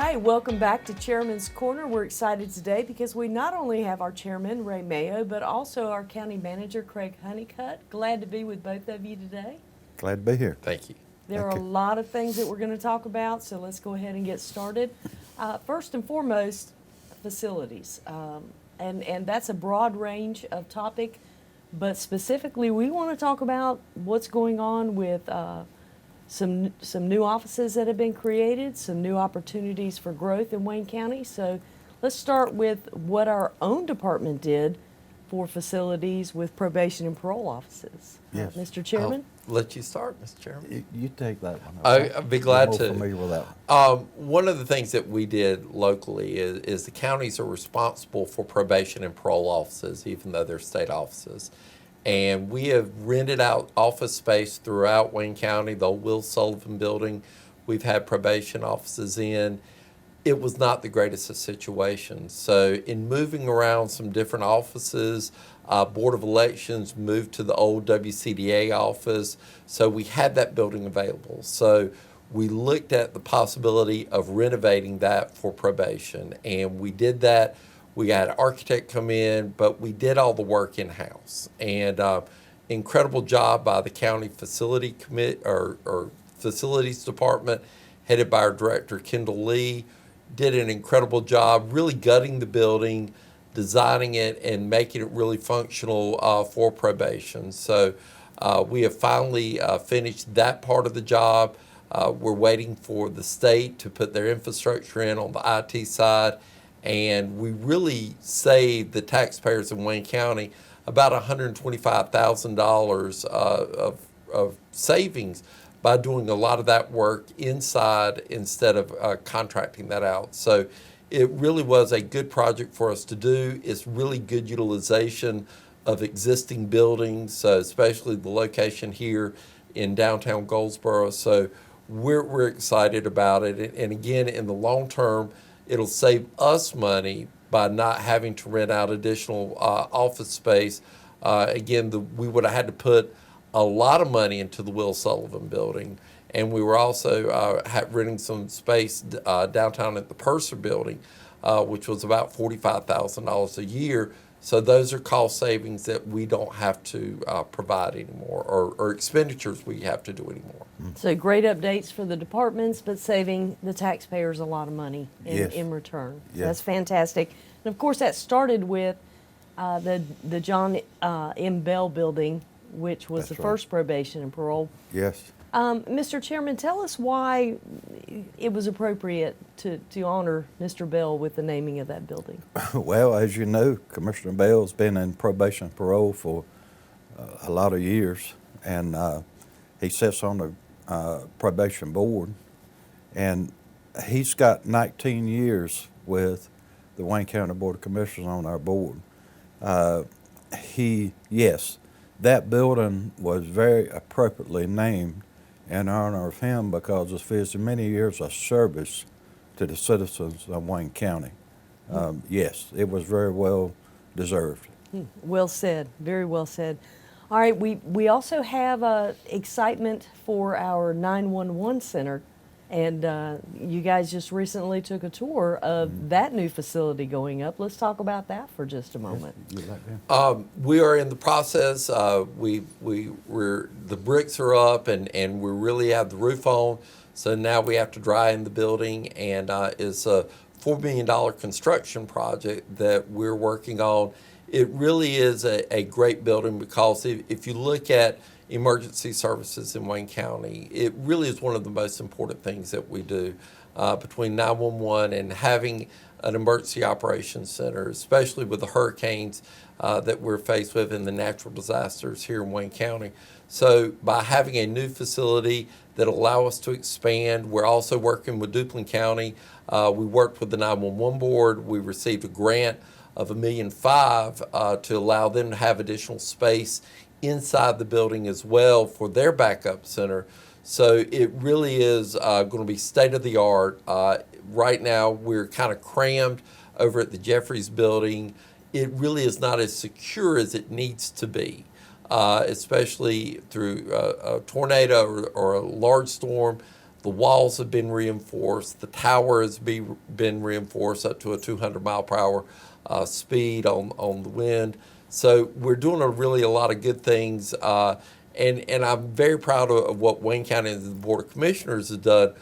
right, welcome back to Chairman's Corner. We're excited today because we not only have our chairman, Ray Mayo, but also our county manager, Craig Honeycutt. Glad to be with both of you today. Glad to be here. Thank you. There are a lot of things that we're going to talk about, so let's go ahead and get started. First and foremost, facilities. And that's a broad range of topic, but specifically we want to talk about what's going on with some new offices that have been created, some new opportunities for growth in Wayne County. So let's start with what our own department did for facilities with probation and parole offices. Yes. Mr. Chairman? I'll let you start, Mr. Chairman. You take that one. I'd be glad You're to. more familiar with that one. One of the things that we did locally is the counties are responsible for probation and parole offices, even though they're state offices. And we have rented out office space throughout Wayne County, the old Will Sullivan building. We've had probation offices in. It was not the greatest of situations. So in moving around some different offices, Board of Elections moved to the old WCDA office. So we had that building available. So we looked at the possibility of renovating that for probation. And we did that. We had an architect come in, but we did all the work in-house. And incredible job by the county facility or facilities department, headed by our director, Kendall Lee. Did an incredible job really gutting the building, designing it, and making it really functional for probation. So we have finally finished that part of the job. We're waiting for the state to put their infrastructure in on the IT side. And we really saved the taxpayers in Wayne County about $125,000 of savings by doing a lot of that work inside instead of contracting that out. So it really was a good project for us to do. It's really good utilization of existing buildings, so especially the location here in downtown Goldsboro. So we're excited about it. And again, in the long term, it'll save us money by not having to rent out additional office space. We would have had to put a lot of money into the Will Sullivan building. And we were also renting some space downtown at the Purser building, which was about $45,000 a year. So those are cost savings that we don't have to provide anymore, or expenditures we have to do anymore. So great updates for the departments, but saving the taxpayers a lot of money Yes. in return. So Yes. that's fantastic. And of course, that started with the John M. Bell building, which was That's the right. first probation and parole. Yes. Mr. Chairman, tell us why it was appropriate to honor Mr. Bell with the naming of that building. Well, as you know, Commissioner Bell's been in probation and parole for a lot of years, and he sits on the probation board, and he's got 19 years with the Wayne County Board of Commissioners on our board. That building was very appropriately named in honor of him because of his many years of service to the citizens of Wayne County. Yes, it was very well deserved. Well said, very well said. All right, we also have excitement for our 911 center, and you guys just recently took a tour of that new facility going up. Let's talk about that for just a moment. You like that? We are in the process. The bricks are up, and we really have the roof on. So now we have to dry in the building, and it's a $4 million construction project that we're working on. It really is a great building because if you look at emergency services in Wayne County, it really is one of the most important things that we do between 911 and having an emergency operations center, especially with the hurricanes that we're faced with and the natural disasters here in Wayne County. So by having a new facility that allow us to expand, we're also working with Duplin County. We worked with the 911 board. We received a grant of $1.5 million to allow them to have additional space inside the building as well for their backup center. So it really is going to be state of the art. Right now we're kind of crammed over at the Jeffries building. It really is not as secure as it needs to be, especially through a tornado or a large storm. The walls have been reinforced. The tower has been reinforced up to a 200 mile per hour speed on the wind. So we're doing a lot of good things. And I'm very proud of what Wayne County and the Board of Commissioners has done.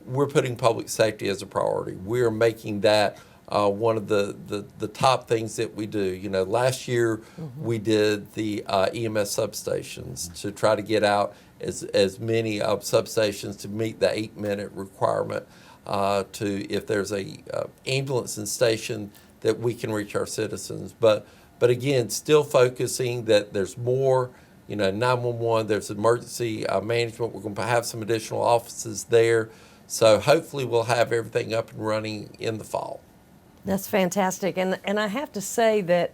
We're putting public safety as a priority. We're making that one of the top things that we do. You know, last year we did the EMS substations to try to get out as many substations to meet the 8-minute requirement to if there's a ambulance in station that we can reach our citizens. But again, still focusing that there's more. You know, 911, there's emergency management. We're going to have some additional offices there. So hopefully we'll have everything up and running in the fall. That's fantastic. And I have to say that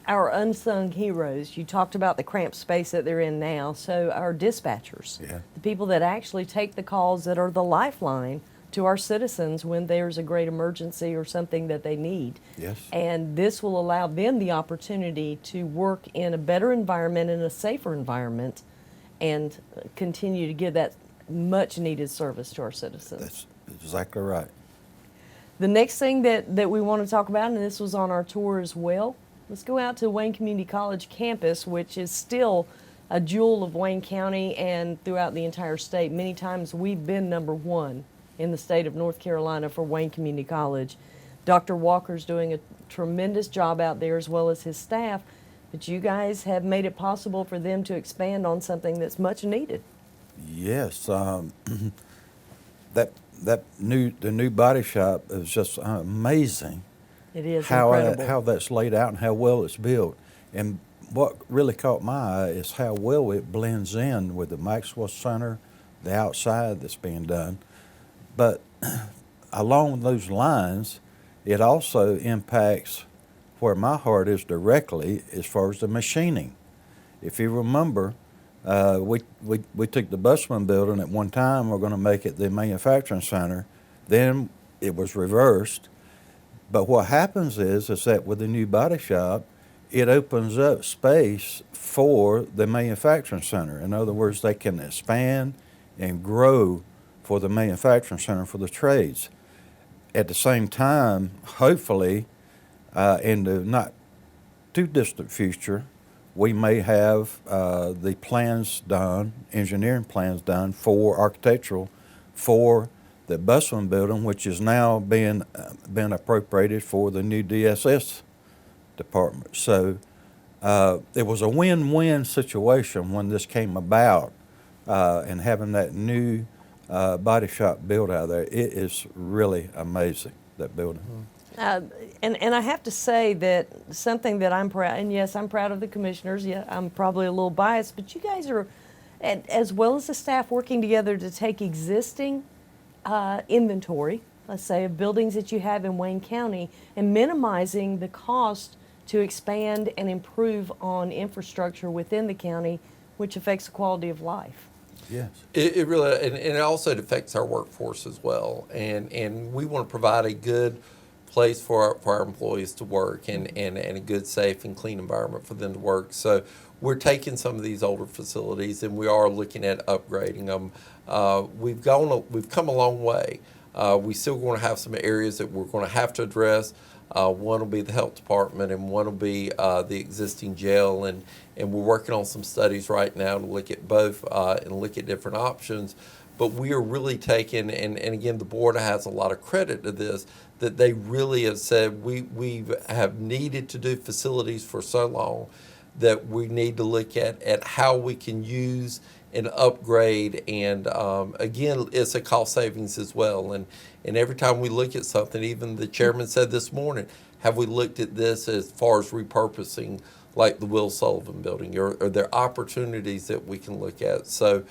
our unsung heroes, you talked about the cramped space that they're in now, so our dispatchers, the people that actually take the calls that are the lifeline to our citizens when there's a great emergency or something that they need. Yes. And this will allow them the opportunity to work in a better environment, in a safer environment, and continue to give that much needed service to our citizens. That's exactly right. The next thing that we want to talk about, and this was on our tour as well, let's go out to Wayne Community College campus, which is still a jewel of Wayne County and throughout the entire state. Many times we've been #1 in the state of North Carolina for Wayne Community College. Dr. Walker's doing a tremendous job out there as well as his staff, but you guys have made it possible for them to expand on something that's much needed. Yes, the new body shop is just amazing. It is how incredible. how that's laid out and how well it's built. And what really caught my eye is how well it blends in with the Maxwell Center, the outside that's being done. But along those lines, it also impacts where my heart is directly as far as the machining. If you remember, we took the Busman building at one time, we're going to make it the manufacturing center. Then it was reversed. But what happens is that with the new body shop, it opens up space for the manufacturing center. In other words, they can expand and grow for the manufacturing center for the trades. At the same time, hopefully, in the not too distant future, we may have the plans done, engineering plans done for architectural for the Busman building, which is now being appropriated for the new DSS department. So it was a win-win situation when this came about, and having that new body shop built out there. It is really amazing, that building. And I have to say that something that I'm proud, and yes, I'm proud of the commissioners. Yeah, I'm probably a little biased, but you guys are, as well as the staff, working together to take existing inventory, let's say, of buildings that you have in Wayne County and minimizing the cost to expand and improve on infrastructure within the county, which affects the quality of life. Yes. It really, and it also affects our workforce as well. And we want to provide a good place for our employees to work and a good, safe, and clean environment for them to work. So we're taking some of these older facilities and we are looking at upgrading them. We've come a long way. We still going to have some areas that we're going to have to address. One will be the health department and one will be the existing jail. And we're working on some studies right now to look at both and look at different options. But we are really taking, and again, the board has a lot of credit to this, that they really have said we have needed to do facilities for so long that we need to look at how we can use and upgrade. And again, it's a cost savings as well. And every time we look at something, even the chairman said this morning, have we looked at this as far as repurposing like the Will Sullivan building? Or are there opportunities that we can look at? So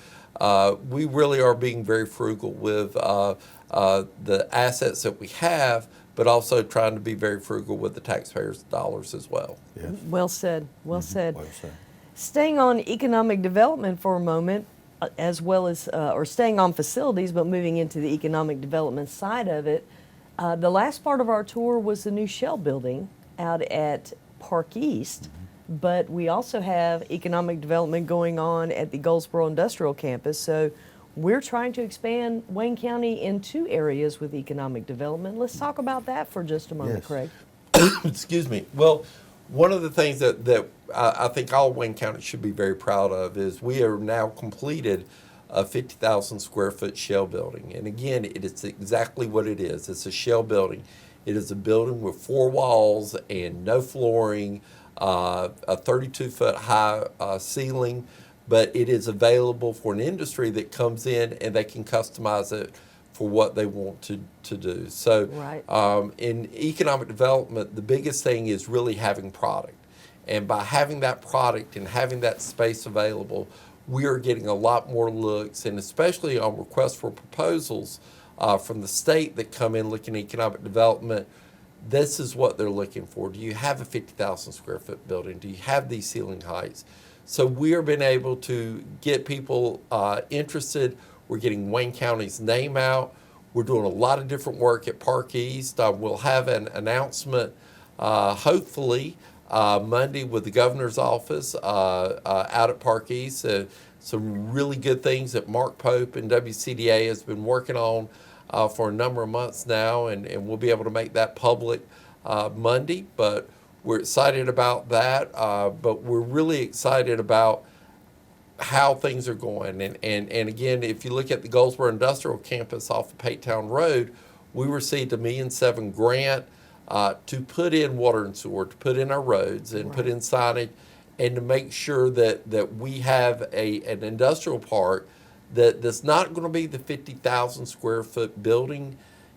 we really are being very frugal with the assets that we have, but also trying to be very frugal with the taxpayers' dollars as well. Yes. Well said, well said. Well said. Staying on economic development for a moment, as well as, or staying on facilities, but moving into the economic development side of it, the last part of our tour was the new Shell building out at Park East, but we also have economic development going on at the Goldsboro Industrial Campus. So we're trying to expand Wayne County in 2 areas with economic development. Let's talk about that for just a moment, Yes. Craig. Excuse me. Well, one of the things that I think all Wayne County should be very proud of is we are now completed a 50,000 square foot shell building. And again, it is exactly what it is. It's a shell building. It is a building with 4 walls and no flooring, a 32-foot high ceiling, but it is available for an industry that comes in and they can customize it for what they want to do. So Right. in economic development, the biggest thing is really having product. And by having that product and having that space available, we are getting a lot more looks, and especially on requests for proposals from the state that come in looking at economic development. This is what they're looking for. Do you have a 50,000 square foot building? Do you have these ceiling heights? So we are being able to get people interested. We're getting Wayne County's name out. We're doing a lot of different work at Park East. We'll have an announcement, hopefully, Monday with the governor's office out at Park East. Some really good things that Mark Pope and WCDA has been working on for a number of months now, and we'll be able to make that public Monday. But we're excited about that. But we're really excited about how things are going. And again, if you look at the Goldsboro Industrial Campus off of Patetown Road, we received a $1.7 million grant to put in water and sewer, to put in our roads and put in signage, and to make sure that we have an industrial park that's not going to be the 50,000 square foot building.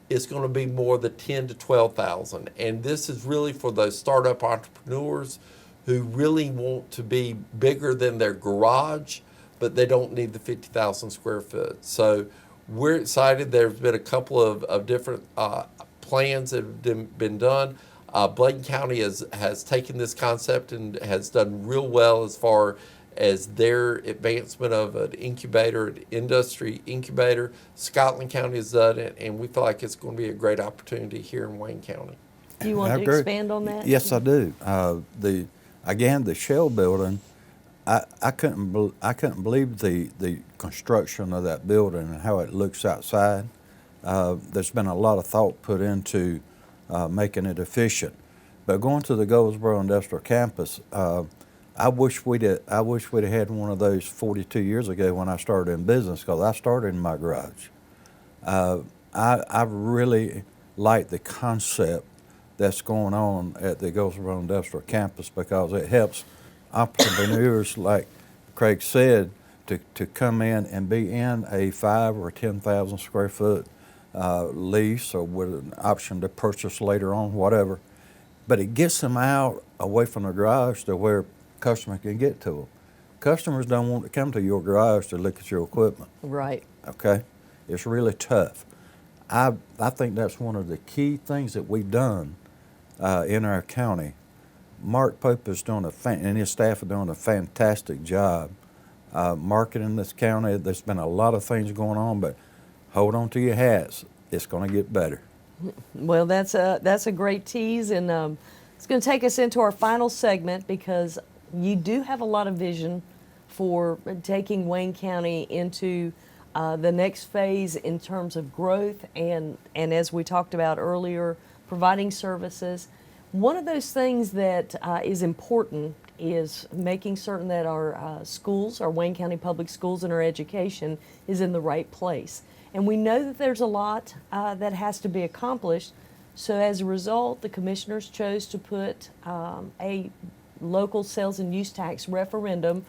It's going to be more the 10 to 12,000. And this is really for those startup entrepreneurs who really want to be bigger than their garage, but they don't need the 50,000 square foot. So we're excited. There's been a couple of different plans that have been done. Bladen County has taken this concept and has done real well as far as their advancement of an incubator, an industry incubator. Scotland County has done it, and we feel like it's going to be a great opportunity here in Wayne County. Do you want I to agree. expand on that? Yes, I do. The shell building, I couldn't believe the construction of that building and how it looks outside. There's been a lot of thought put into making it efficient. But going to the Goldsboro Industrial Campus, I wish we'd have had one of those 42 years ago when I started in business, because I started in my garage. I really like the concept that's going on at the Goldsboro Industrial Campus, because it helps entrepreneurs, like Craig said, to come in and be in a 5,000 or 10,000 square foot lease, or with an option to purchase later on, whatever. But it gets them out away from the garage to where customers can get to them. Customers don't want to come to your garage to look at your equipment. Right. Okay? It's really tough. I think that's one of the key things that we've done in our county. Mark Pope is doing and his staff are doing a fantastic job marketing this county. There's been a lot of things going on, but hold on to your hats. It's going to get better. Well, that's a great tease, and it's going to take us into our final segment, because you do have a lot of vision for taking Wayne County into the next phase in terms of growth and as we talked about earlier, providing services. One of those things that is important is making certain that our schools, our Wayne County Public Schools, and our education is in the right place. And we know that there's a lot that has to be accomplished. So as a result, the commissioners chose to put a local sales and use tax referendum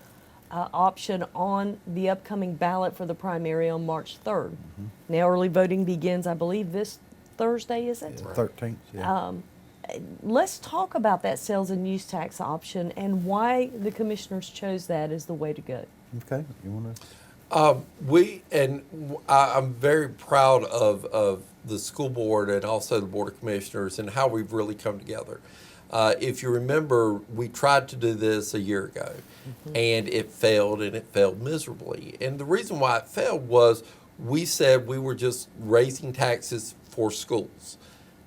option on the upcoming ballot for the primary on March 3rd. Mm-hmm. Now early voting begins, I believe, this Thursday, is it? 13th, yeah. Let's talk about that sales and use tax option and why the commissioners chose that as the way to go. Okay, you want to? I'm very proud of the school board and also the board of commissioners and how we've really come together. If you remember, we tried to do this a year ago, and it failed, and it failed miserably. And the reason why it failed was we said we were just raising taxes for schools.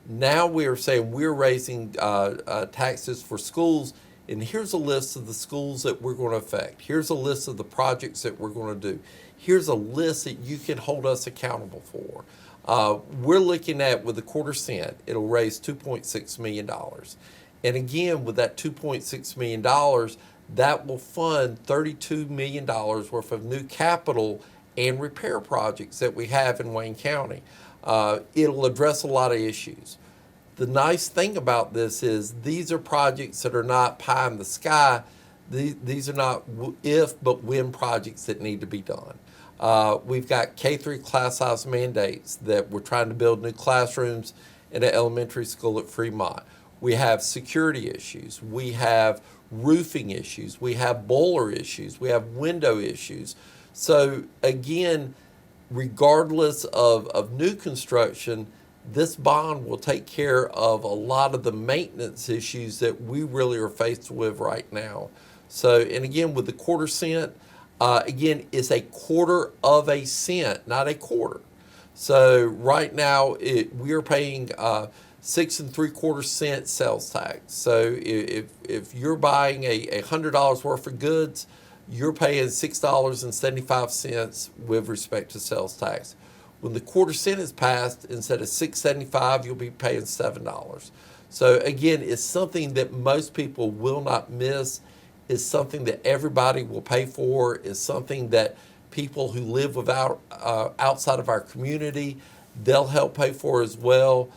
Now we are saying we're raising taxes for schools and here's a list of the schools that we're going to affect. Here's a list of the projects that we're going to do. Here's a list that you can hold us accountable for. We're looking at, with a quarter cent, it'll raise $2.6 million. And again, with that $2.6 million, that will fund $32 million worth of new capital and repair projects that we have in Wayne County. It'll address a lot of issues. The nice thing about this is these are projects that are not pie in the sky. These are not if, but when projects that need to be done. We've got K-3 class size mandates that we're trying to build new classrooms in an elementary school at Fremont. We have security issues. We have roofing issues. We have boiler issues. We have window issues. So again, regardless of new construction, this bond will take care of a lot of the maintenance issues that we really are faced with right now. So, and again, with the quarter cent, again, it's a quarter of a cent, not a quarter. So right now, we are paying 6 3/4 cent sales tax. So if you're buying a $100 worth of goods, you're paying $6.75 with respect to sales tax. When the quarter cent is passed, instead of $6.75, you'll be paying $7. So again, it's something that most people will not miss. It's something that everybody will pay for. It's something that people who live without outside of our community, they'll help pay for as well.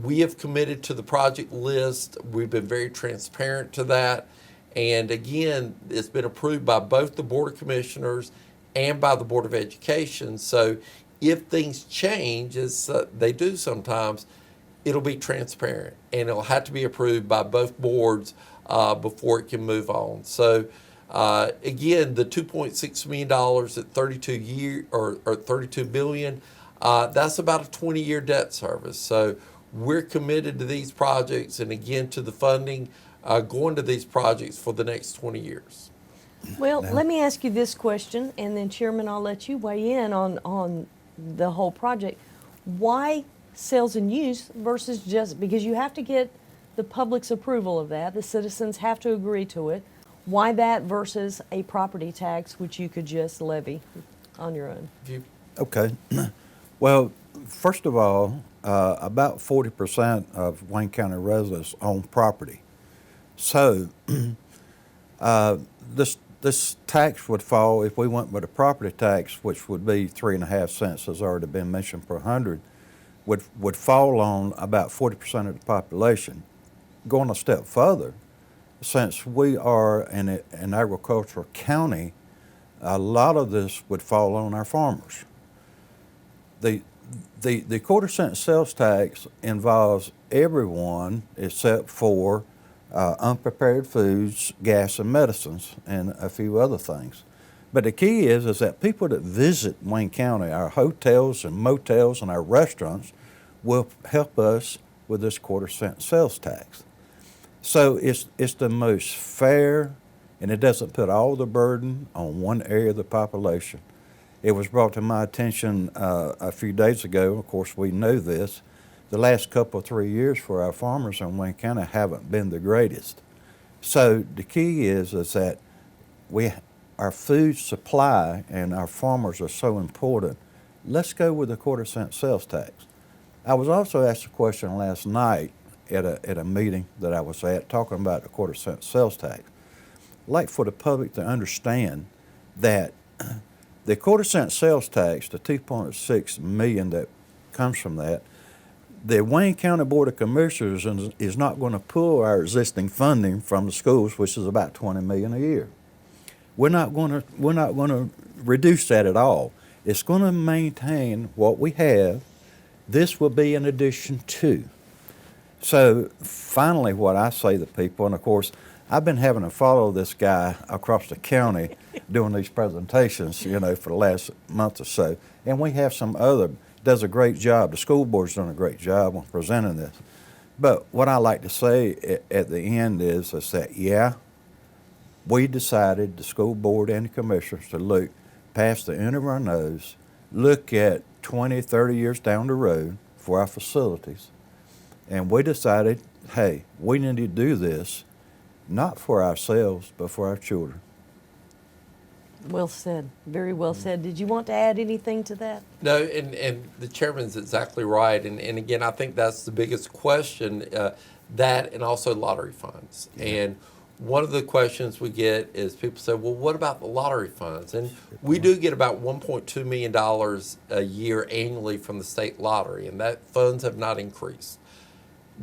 We have committed to the project list. We've been very transparent to that. And again, it's been approved by both the Board of Commissioners and by the Board of Education. So if things change, as they do sometimes, it'll be transparent and it'll have to be approved by both boards before it can move on. So again, the $2.6 million at 32 billion, that's about a 20-year debt service. So we're committed to these projects and again to the funding going to these projects for the next 20 years. Well, let me ask you this question, and then Chairman, I'll let you weigh in on the whole project. Why sales and use versus just, because you have to get the public's approval of that, the citizens have to agree to it. Why that versus a property tax, which you could just levy on your own? Okay. Well, first of all, about 40% of Wayne County residents own property. So this tax would fall, if we went with a property tax, which would be 3.5 cents, as already been mentioned, per 100, would fall on about 40% of the population. Going a step further, since we are an agricultural county, a lot of this would fall on our farmers. The quarter cent sales tax involves everyone except for unprepared foods, gas and medicines, and a few other things. But the key is that people that visit Wayne County, our hotels and motels and our restaurants, will help us with this quarter cent sales tax. So it's the most fair, and it doesn't put all the burden on one area of the population. It was brought to my attention a few days ago. Of course, we know this. The last couple, 3 years for our farmers in Wayne County haven't been the greatest. So the key is that our food supply and our farmers are so important. Let's go with the quarter cent sales tax. I was also asked a question last night at a meeting that I was at talking about the quarter cent sales tax. I'd like for the public to understand that the quarter cent sales tax, the $2.6 million that comes from that, the Wayne County Board of Commissioners is not going to pull our existing funding from the schools, which is about $20 million a year. We're not going to reduce that at all. It's going to maintain what we have. This will be in addition to. So finally, what I say to people, and of course, I've been having to follow this guy across the county doing these presentations, for the last month or so, and we have some other. Does a great job. The school board's done a great job on presenting this. But what I like to say at the end is that, we decided, the school board and the commissioners, to look past the end of our nose, look at 20, 30 years down the road for our facilities. And we decided, hey, we need to do this not for ourselves, but for our children. Well said, very well said. Did you want to add anything to that? No, and the chairman's exactly right. And again, I think that's the biggest question, that and also lottery funds. And one of the questions we get is people say, well, what about the lottery funds? And we do get about $1.2 million a year annually from the state lottery, and that funds have not increased.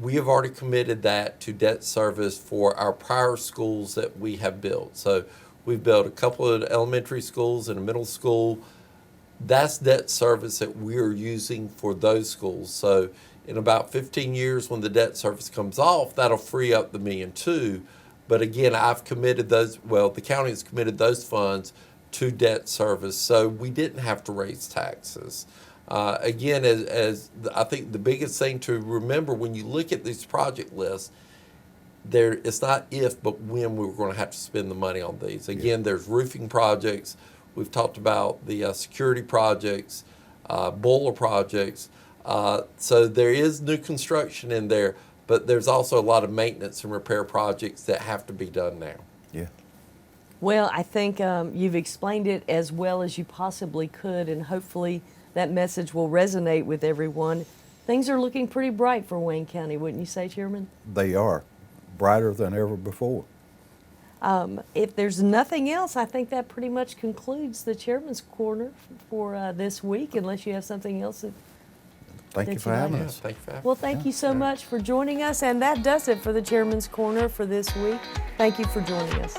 We have already committed that to debt service for our prior schools that we have built. So we've built a couple of elementary schools and a middle school. That's debt service that we're using for those schools. So in about 15 years, when the debt service comes off, that'll free up the $1.2 million. But again, I've committed those, well, the county has committed those funds to debt service, so we didn't have to raise taxes. Again, I think the biggest thing to remember when you look at these project lists, it's not if, but when we were going to have to spend the money on these. Again, there's roofing projects. We've talked about the security projects, boiler projects. So there is new construction in there, but there's also a lot of maintenance and repair projects that have to be done now. Yeah. Well, I think you've explained it as well as you possibly could, and hopefully that message will resonate with everyone. Things are looking pretty bright for Wayne County, wouldn't you say, Chairman? They are brighter than ever before. If there's nothing else, I think that pretty much concludes the Chairman's Corner for this week, unless you have something else that Thank you Did for you like having it? us. Thank you for having Well, thank you so much for joining us, and that does it for the Chairman's Corner for this week. Thank you for joining us.